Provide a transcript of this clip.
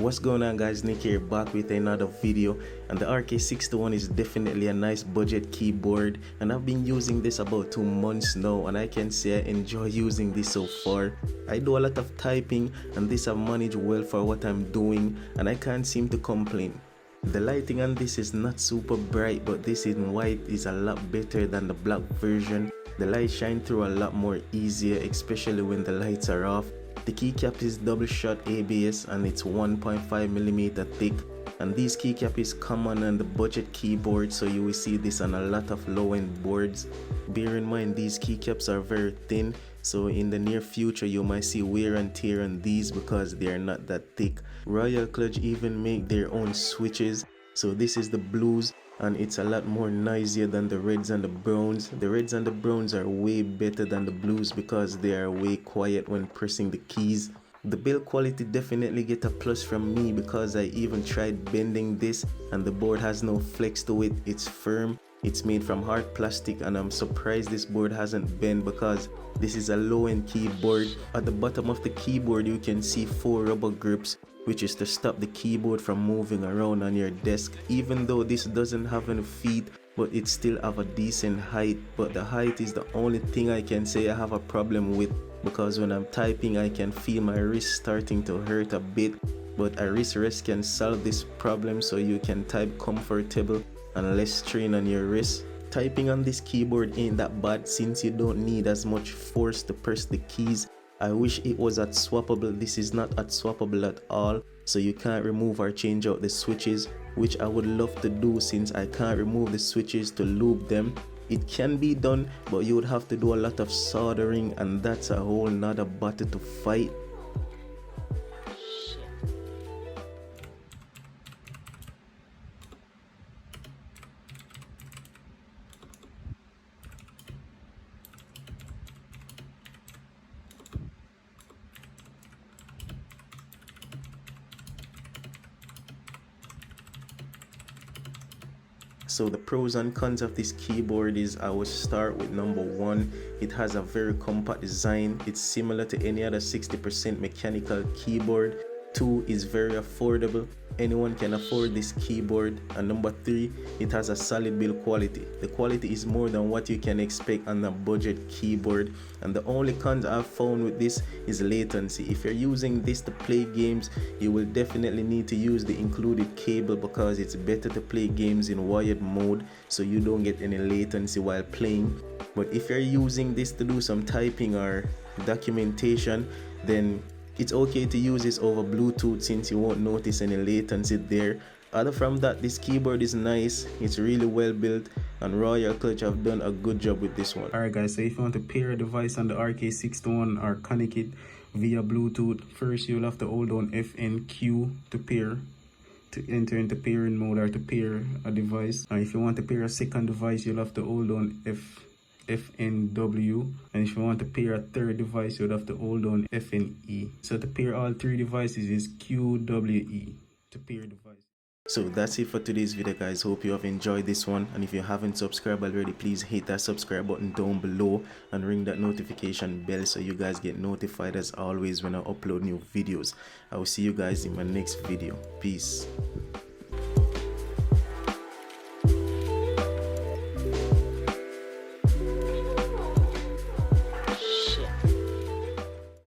What's going on, guys? Nick here, back with another video. And the RK61 is definitely a nice budget keyboard, and I've been using this about 2 months now, and I can say I enjoy using this so far. I do a lot of typing, and this I've managed well for what I'm doing, and I can't seem to complain. The lighting on this is not super bright, but this in white is a lot better than the black version. The light shine through a lot more easier, especially when the lights are off. The keycap is double shot ABS and it's 1.5mm thick, and this keycap is common on the budget keyboard, so you will see this on a lot of low-end boards. Bear in mind these keycaps are very thin, so in the near future you might see wear and tear on these because they are not that thick. Royal Clutch even make their own switches, so this is the blues, and it's a lot more noisier than the reds and the browns. The reds and the browns are way better than the blues because they are way quiet when pressing the keys. The build quality definitely get a plus from me because I even tried bending this and the board has no flex to it. It's firm, it's made from hard plastic, and I'm surprised this board hasn't bent because this is a low-end keyboard. At the bottom of the keyboard you can see 4 rubber grips, which is to stop the keyboard from moving around on your desk. Even though this doesn't have any feet, but it still have a decent height. But the height is the only thing I can say I have a problem with, because when I'm typing I can feel my wrist starting to hurt a bit. But a wrist rest can solve this problem, so you can type comfortable and less strain on your wrist. Typing on this keyboard ain't that bad since you don't need as much force to press the keys. I wish it was at swappable. This is not at swappable at all, so you can't remove or change out the switches, which I would love to do since I can't remove the switches to loop them. It can be done, but you would have to do a lot of soldering, and that's a whole nother battle to fight. So the pros and cons of this keyboard is, I will start with number 1. It has a very compact design. It's similar to any other 60% mechanical keyboard. 2 is very affordable. Anyone can afford this keyboard. And number 3, it has a solid build quality. The quality is more than what you can expect on a budget keyboard. And the only cons I've found with this is latency. If you're using this to play games, you will definitely need to use the included cable, because it's better to play games in wired mode so you don't get any latency while playing. But if you're using this to do some typing or documentation, then it's okay to use this over Bluetooth since you won't notice any latency there. Other from that, this keyboard is nice, it's really well built, and Royal Clutch have done a good job with this one. Alright guys, so if you want to pair a device on the RK61 or connect it via Bluetooth, first you'll have to hold down FNQ to pair, to enter into pairing mode or to pair a device. And if you want to pair a second device, you'll have to hold on FNW, and if you want to pair a third device, you'll have to hold on FNE. So to pair all 3 devices is QWE to pair device. So that's it for today's video, guys. Hope you have enjoyed this one, and if you haven't subscribed already, please hit that subscribe button down below and ring that notification bell so you guys get notified as always when I upload new videos. I will see you guys in my next video. Peace.